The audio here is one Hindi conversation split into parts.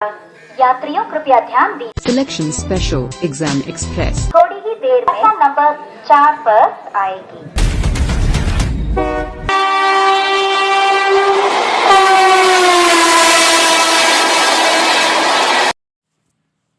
यात्रियों कृपया ध्यान दीजिए। सिलेक्शन स्पेशल एग्जाम एक्सप्रेस थोड़ी ही देर में नंबर 4 पर आएगी।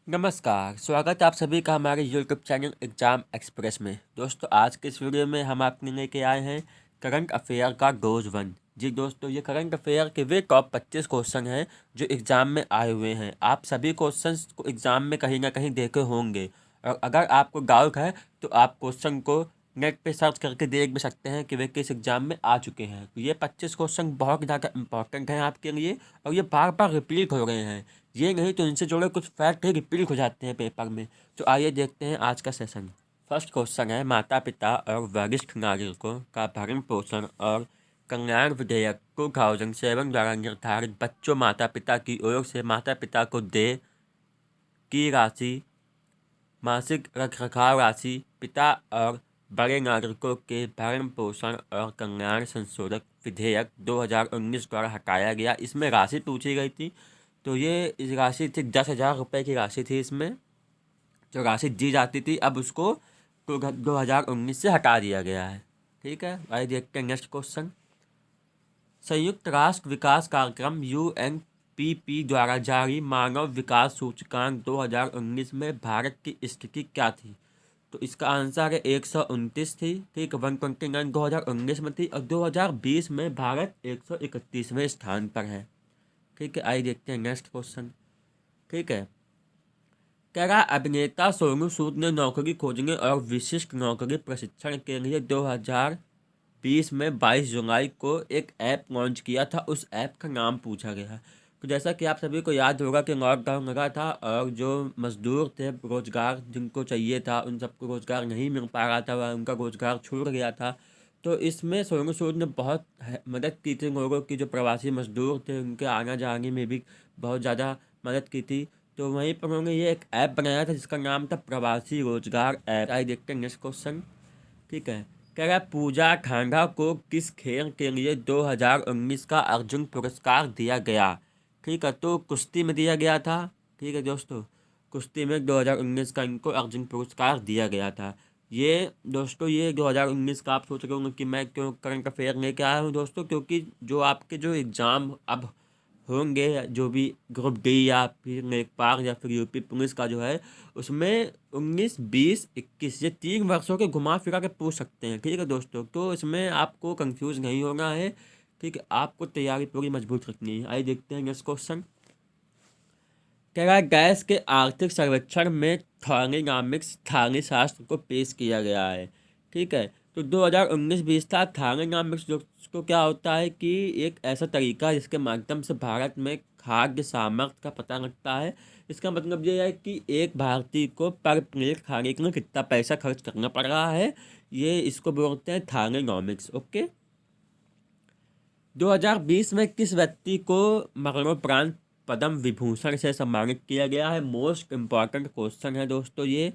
नमस्कार, स्वागत है आप सभी का हमारे यूट्यूब चैनल एग्ज़ाम एक्सप्रेस में। दोस्तों, आज के इस वीडियो में हम आपके लेके आए हैं करंट अफेयर का डोज 1। जी दोस्तों, ये करंट अफेयर के वे टॉप 25 क्वेश्चन हैं जो एग्ज़ाम में आए हुए हैं। आप सभी क्वेश्चंस को एग्ज़ाम में कहीं ना कहीं देखे होंगे, और अगर आपको डाउट है तो आप क्वेश्चन को नेट पे सर्च करके देख भी सकते हैं कि वे किस एग्ज़ाम में आ चुके हैं। तो ये 25 क्वेश्चन बहुत ज़्यादा इंपॉर्टेंट हैं आपके लिए, और ये बार बार रिपीट हो रहे हैं। ये नहीं तो इनसे जुड़े कुछ फैक्ट ही रिपीट हो जाते हैं पेपर में। तो आइए देखते हैं आज का सेशन। फर्स्ट क्वेश्चन है, माता पिता और वरिष्ठ नागरिकों का भरण पोषण और कल्याण विधेयक 2007 द्वारा निर्धारित बच्चों माता पिता की ओर से माता पिता को दे की राशि, मासिक रखरखाव राशि, पिता और बड़े नागरिकों के भरण पोषण और कल्याण संशोधक विधेयक 2019 द्वारा हटाया गया। इसमें राशि पूछी गई थी, तो ये इस राशि थी 10,000 रुपये की राशि थी। इसमें जो राशि दी जाती थी अब उसको 2019 से हटा दिया गया है। ठीक है, आइए देखते हैं नेक्स्ट क्वेश्चन। संयुक्त राष्ट्र विकास कार्यक्रम UNPP द्वारा जारी मानव विकास सूचकांक 2019 में भारत की स्थिति क्या थी? तो इसका आंसर है 129 थी। ठीक है, 129 2019 में थी, और 2020 में भारत 131वें स्थान पर है। ठीक है, आइए देखते हैं नेक्स्ट क्वेश्चन। ठीक है, क्या अभिनेता सोनू सूद ने नौकरी खोजने और विशिष्ट नौकरी प्रशिक्षण के लिए 2020 में 22 जुलाई को एक ऐप लॉन्च किया था? उस ऐप का नाम पूछा गया है। तो जैसा कि आप सभी को याद होगा कि लॉकडाउन लगा था, और जो मजदूर थे, रोज़गार जिनको चाहिए था उन सबको रोज़गार नहीं मिल पा रहा था, वह उनका रोज़गार छूट गया था। तो इसमें सोनू सूद ने बहुत मदद की थी लोगों की, जो प्रवासी मजदूर थे उनके आना जाने में भी बहुत ज़्यादा मदद की थी। तो वहीं पर उन्होंने ये एक ऐप बनाया था जिसका नाम था प्रवासी रोजगार ऐप। आइए देखते हैं नेक्स्ट क्वेश्चन। ठीक है, क्या पूजा ठांडा को किस खेल के लिए 2019 का अर्जुन पुरस्कार दिया गया? ठीक है, तो कुश्ती में दिया गया था। ठीक है दोस्तों, कुश्ती में 2019 का इनको अर्जुन पुरस्कार दिया गया था। ये दोस्तों, ये 2019 का आप सोच रहे होंगे कि मैं क्यों करंट अफेयर लेके आया हूँ दोस्तों, क्योंकि जो आपके जो एग्ज़ाम अब होंगे, जो भी ग्रुप डी या फिर लेखपाल या फिर यूपी पुलिस का जो है, उसमें 19, 20, 21 ये 3 वर्षों के घुमा फिरा के पूछ सकते हैं। ठीक है दोस्तों, तो इसमें आपको कंफ्यूज नहीं होना है। ठीक है, आपको तैयारी पूरी मजबूत रखनी है। आइए देखते हैं नेक्स्ट क्वेश्चन। क्या गैस के आर्थिक सर्वेक्षण में थर्मोडायनामिक्स स्थानीय शास्त्र को पेश किया गया है? ठीक है, तो 2019-20 था। थर्मोडायनामिक्स जो क्या होता है कि एक ऐसा तरीका है जिसके माध्यम से भारत में खाद्य सामर्थ्य का पता लगता है। इसका मतलब ये है कि एक भारतीय को पर प्लेट खाने के लिए कितना पैसा खर्च करना पड़ रहा है, ये इसको बोलते हैं थर्मोडायनामिक्स। ओके, 2020 में किस व्यक्ति को मरणोपरांत पद्म विभूषण से सम्मानित किया गया है? मोस्ट इम्पॉर्टेंट क्वेश्चन है दोस्तों ये।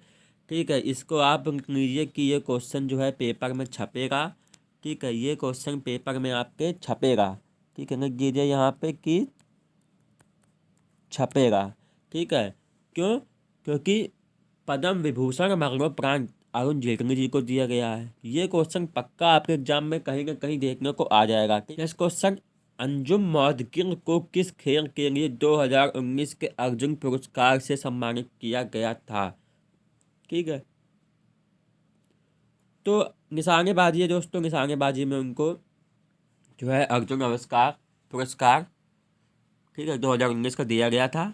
ठीक है, इसको आप लिख लीजिए कि ये क्वेश्चन जो है पेपर में छपेगा। ठीक है, ये क्वेश्चन पेपर में आपके छपेगा। ठीक है, लिख दीजिए यहाँ पे कि छपेगा। ठीक है, क्यों? क्योंकि पद्म विभूषण मरणोपरांत अरुण जेटली जी को दिया गया है। ये क्वेश्चन पक्का आपके एग्जाम में कहीं ना कहीं देखने को आ जाएगा। नेक्स्ट क्वेश्चन, अंजुम मौदगिल को किस खेल के लिए 2019 के अर्जुन पुरस्कार से सम्मानित किया गया था? ठीक है, तो निशानेबाजी है दोस्तों, निशानेबाजी में उनको जो है अर्जुन पुरस्कार ठीक है 2019 का दिया गया था।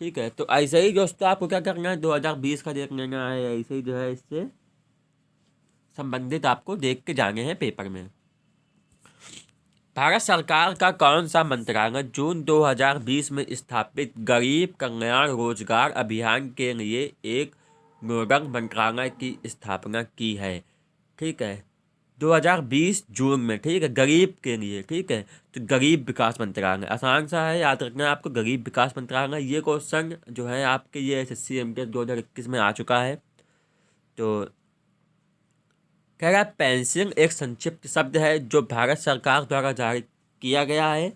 ठीक है, तो ऐसे ही दोस्तों आपको क्या करना है, 2020 का देख लेना है। ऐसे ही जो है इससे संबंधित आपको देख के जाने हैं पेपर में। भारत सरकार का कौन सा मंत्रालय जून 2020 में स्थापित गरीब कल्याण रोजगार अभियान के लिए एक नोडल मंत्रालय की स्थापना की है? ठीक है, 2020 जून में। ठीक है, गरीब के लिए। ठीक है, तो गरीब विकास मंत्रालय आसान सा है, याद रखना है आपको, गरीब विकास मंत्रालय। ये क्वेश्चन जो है आपके ये SSC MTS 2021 में आ चुका है। तो कह रहा है पेंशन एक संक्षिप्त शब्द है जो भारत सरकार द्वारा जारी किया गया है।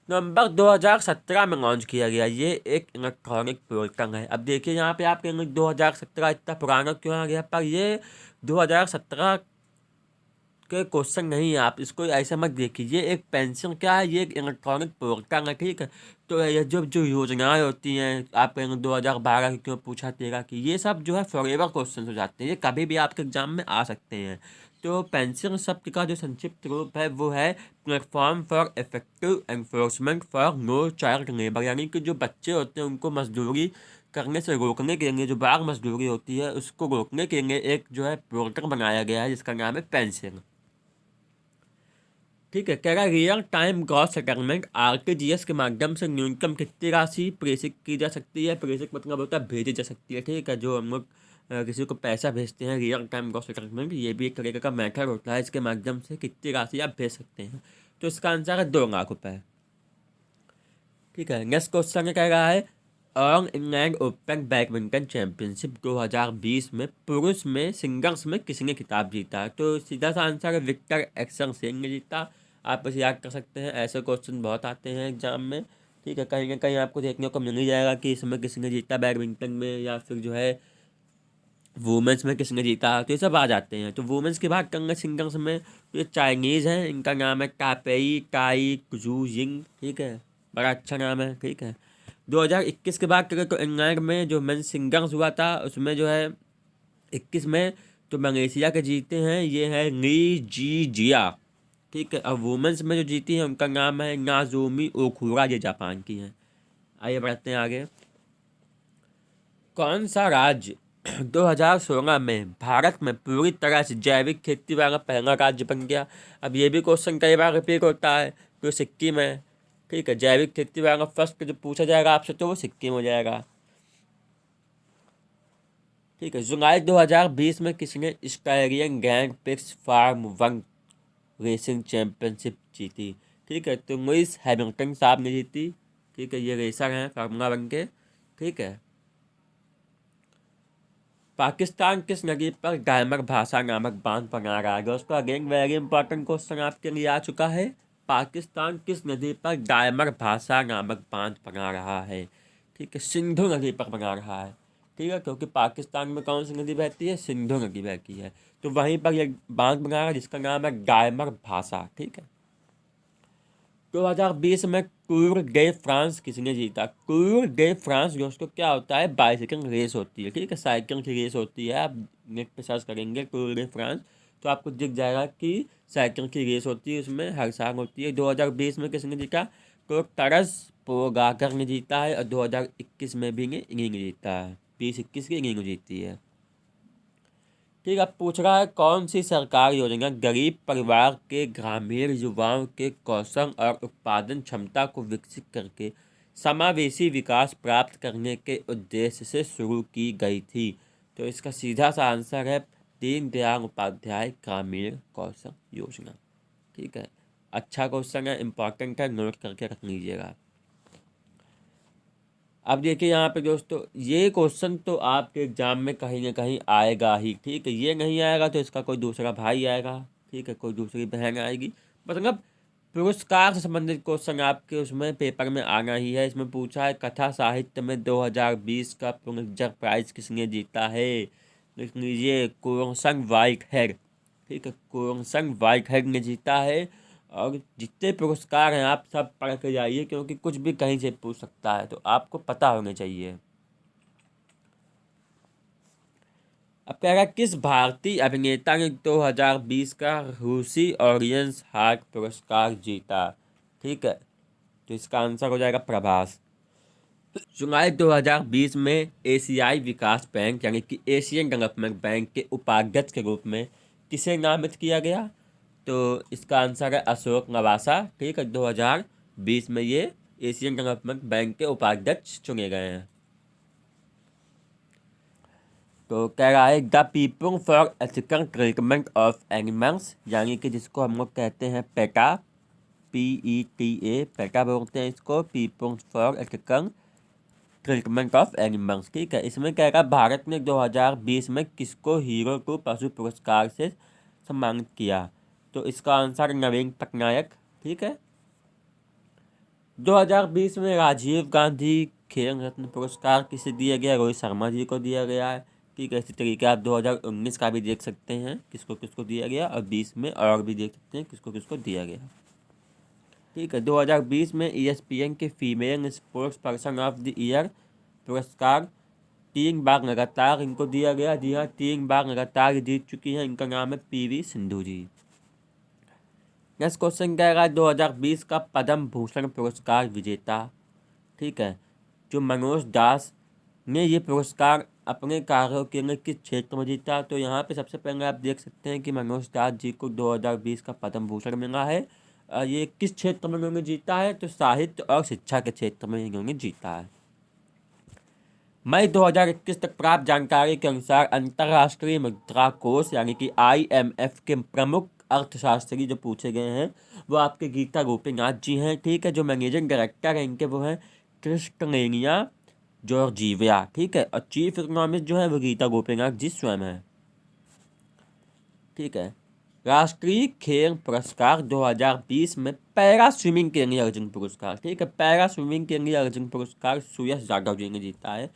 नवंबर 2017 में लॉन्च किया गया। ये एक इलेक्ट्रॉनिक पोर्टल है। अब देखिए यहाँ पे आप कहेंगे 2017 इतना पुराना क्यों आ गया, पर ये 2017 के क्वेश्चन नहीं है, आप इसको ऐसे मत देखिए। ये एक पेंसिल क्या है, ये एक इलेक्ट्रॉनिक पोर्टल है, ठीक है। तो ये जो जो योजनाएं होती हैं, आप कहेंगे 2012 की क्यों पूछा, 13 की, ये सब जो है फॉरएवर क्वेश्चन हो जाते हैं, ये कभी भी आपके एग्जाम में आ सकते हैं। तो पेंसिल शब्द का जो संक्षिप्त रूप है वो है platform for effective enforcement for no child labour, यानी कि जो बच्चे होते हैं उनको मजदूरी करने से रोकने के लिए, जो बाल मजदूरी होती है उसको रोकने के लिए एक जो है पोर्टल बनाया गया है जिसका नाम है पेंसिल, ठीक है। कह रहा है real time gross settlement RTGS के माध्यम से न्यूनतम कितनी राशि प्रेषित की जा सकती है। प्रेषित मतलब होता है भेजी जा सकती है, ठीक है। जो हम लोग किसी को पैसा भेजते हैं, रियल टाइम ग्रॉस सेटलमेंट, ये भी एक तरीके का मैथड होता है। इसके माध्यम से कितनी राशि आप भेज सकते हैं, तो इसका आंसर है 2 लाख रुपये, ठीक है। नेक्स्ट क्वेश्चन कह रहा है all England open badminton championship 2020 में पुरुष में सिंगल्स में किसने खिताब जीता। तो सीधा सा आंसर है विक्टर एक्सेलसेन ने जीता। आप इसे याद कर सकते हैं, ऐसे क्वेश्चन बहुत आते हैं एग्जाम में, ठीक है। कहीं ना कहीं आपको देखने को मिल ही जाएगा कि इसमें किसने जीता बैडमिंटन में, या फिर जो है वुमेंस में किसने जीता, तो ये सब आ जाते हैं। तो वुमेंस की बात करेंगे सिंगल्स में, तो ये चाइनीज़ हैं, इनका नाम है टापेई टाई कुजू जिंग, ठीक है। बड़ा अच्छा नाम है, ठीक है। 2021 की बात करें तो इंग्लैंड में जो मेंस सिंगल्स हुआ था उसमें जो है 21 में तो मलेशिया के जीते हैं, ये है ली जी जिया, ठीक है। अब वुमेंस में जो जीती है उनका नाम है नाजोमी ओकुरा, ये जापान की हैं। आइए बढ़ते हैं आगे। कौन सा राज्य 2016 में भारत में पूरी तरह से जैविक खेती वाला पहला राज्य बन गया। अब ये भी क्वेश्चन कई बार रिपीट होता है, तो सिक्किम है, ठीक है। जैविक खेती वाला फर्स्ट जो पूछा जाएगा आपसे तो वो सिक्किम हो जाएगा, ठीक है। जुलाई 2020 में किसने Styrian Grand Prix formula one racing championship जीती, ठीक है। तो लुइस हैमिल्टन साहब ने जीती, ठीक है। ये रेसर हैं फार्मूला वन के, ठीक है। पाकिस्तान किस नदी पर डायमर भाषा नामक बांध बना रहा है। दोस्तों अगेन वेरी इंपॉर्टेंट क्वेश्चन आपके लिए आ चुका है। पाकिस्तान किस नदी पर डायमर भाषा नामक बांध बना रहा है, ठीक है। सिंधु नदी पर बना रहा है, ठीक है, क्योंकि पाकिस्तान में कौन सी नदी बहती है, सिंधु नदी बहती है। तो वहीं पर यह बांध बना रहा है जिसका नाम है डायमर भाषा, ठीक है। 2020 में टूर डे फ्रांस किसने जीता। टूर डे फ्रांस दोस्तों क्या होता है, बाइसिकल रेस होती है, ठीक है। साइकिल की रेस होती है, आप नेट पे सर्च करेंगे टूर डे फ्रांस तो आपको दिख जाएगा कि साइकिल की रेस होती है, उसमें हर साल होती है। 2020 में किसने जीता, तो तरस पोगाकर ने जीता है, और 2021 में भी इन्हीं ने जीता है, 2021 की इन्हीं ने जीती है, ठीक है। अब पूछ रहा है कौन सी सरकार योजना गरीब परिवार के ग्रामीण युवाओं के कौशल और उत्पादन क्षमता को विकसित करके समावेशी विकास प्राप्त करने के उद्देश्य से शुरू की गई थी। तो इसका सीधा सा आंसर है दीनदयाल उपाध्याय ग्रामीण कौशल योजना, ठीक है। अच्छा क्वेश्चन है, इंपॉर्टेंट है, नोट करके रख लीजिएगा। अब देखिए यहाँ पे दोस्तों ये क्वेश्चन तो आपके एग्जाम में कहीं ना कहीं आएगा ही, ठीक है। ये नहीं आएगा तो इसका कोई दूसरा भाई आएगा, ठीक है, कोई दूसरी बहन आएगी, मतलब पुरस्कार से संबंधित क्वेश्चन आपके उसमें पेपर में आना ही है। इसमें पूछा है कथा साहित्य में 2020 का पुलित्जर प्राइज किसने जीता है। लिख लीजिए कोरसन व्हाइटहेड, ठीक है, कोरसन व्हाइटहेड ने जीता है। और जितने पुरस्कार हैं आप सब पढ़ के जाइए, क्योंकि कुछ भी कहीं से पूछ सकता है, तो आपको पता होना चाहिए। अब कह रहा है किस भारतीय अभिनेता ने 2020 का रूसी ऑडियंस हार्ट पुरस्कार जीता, ठीक है। तो इसका आंसर हो जाएगा प्रभास। जुलाई 2020 में एशियाई विकास बैंक यानी कि एशियन डेवलपमेंट बैंक के उपाध्यक्ष के रूप में किसे नामित किया गया। तो इसका आंसर है अशोक लवासा, ठीक है। 2020 में ये एशियन डेवलपमेंट बैंक के उपाध्यक्ष चुने गए हैं। तो कह रहा है the people for ethical treatment of animals, यानी कि जिसको हम लोग कहते हैं पेटा, PETA, पेटा बोलते हैं इसको, people for ethical treatment of animals, ठीक है। इसमें कह रहा है भारत ने 2020 में किसको हीरो टू पशु पुरस्कार से सम्मानित किया। तो इसका आंसर नवीन पटनायक, ठीक है। 2020 में राजीव गांधी खेल रत्न पुरस्कार किसे दिया गया? रोहित शर्मा जी को दिया गया है। ठीक है, इसी तरीके आप 2019 का भी देख सकते हैं किसको किसको दिया गया, और 20 में और भी देख सकते हैं किसको किसको दिया गया। ठीक है, 2020 में ESPN के female sports person of the year पुरस्कार 3 बार लगातार इनको दिया गया। जी हाँ, 3 बार लगातार जीत चुकी हैं। इनका नाम है PV सिंधु जी। नेक्स्ट क्वेश्चन कह रहा है 2020 का पद्म भूषण पुरस्कार विजेता, ठीक है, जो मनोज दास ने ये पुरस्कार अपने कार्यों के लिए किस क्षेत्र में जीता? तो यहाँ पे सबसे पहले आप देख सकते हैं कि मनोज दास जी को 2020 का पद्म भूषण मिला है। ये किस क्षेत्र में इन्होंने जीता है? तो साहित्य और शिक्षा के क्षेत्र में इन्होंने जीता है। मई 2021 तक प्राप्त जानकारी के अनुसार अंतर्राष्ट्रीय मुद्रा कोष यानी कि IMF के प्रमुख अर्थशास्त्री जो पूछे गए हैं वो आपके गीता गोपीनाथ जी हैं। ठीक है, जो मैनेजिंग डायरेक्टर हैं इनके वो हैं क्रिस्टलेनिया जॉर्जिया। ठीक है, और चीफ इकोनॉमिस्ट जो है वो गीता गोपीनाथ जी स्वयं हैं। ठीक है, राष्ट्रीय खेल पुरस्कार 2020 में पैरा स्विमिंग के लिए अर्जुन पुरस्कार, ठीक है, पैरा स्विमिंग के लिए अर्जुन पुरस्कार सुयश यादव जी ने जीता है।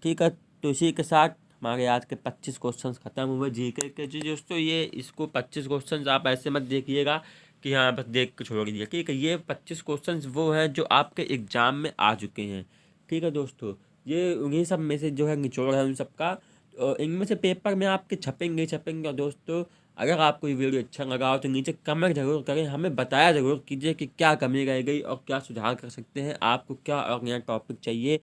ठीक है, तो इसी के साथ हमारे आज के 25 क्वेश्चंस खत्म हुए जीके के। जी दोस्तों, ये इसको 25 क्वेश्चंस आप ऐसे मत देखिएगा कि हाँ बस देख के छोड़ दिया। ठीक है, ये 25 क्वेश्चंस वो हैं जो आपके एग्जाम में आ चुके हैं। ठीक है दोस्तों, ये उन्हीं सब में से जो है निचोड़ है उन सबका, इनमें से पेपर में आपके छपेंगे। और दोस्तों, अगर आपको ये वीडियो अच्छा लगा हो तो नीचे कमेंट जरूर करें, हमें बताया ज़रूर कीजिए कि क्या कमी रह गई और क्या सुधार कर सकते हैं, आपको क्या और नया टॉपिक चाहिए।